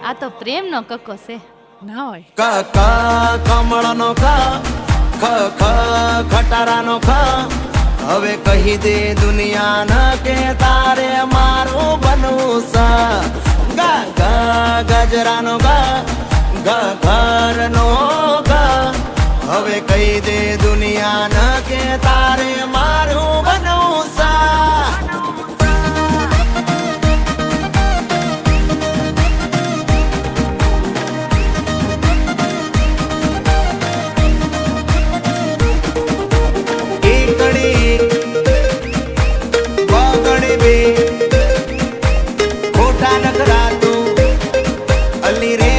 આ તો પ્રેમનો કક્કો છે ના હોય. ક ક કમળનો ખ ખ ખ ખટારાનો ખ હવે કહી દે દુનિયાને કે તારે મારું બનવું છે. ગ ગ ગજરાનો ગ ગ ઘરનો ગ હવે કહી દે દુનિયાને કે તારે મારું બનવું છે. ખોટા નખરા તું અલી રે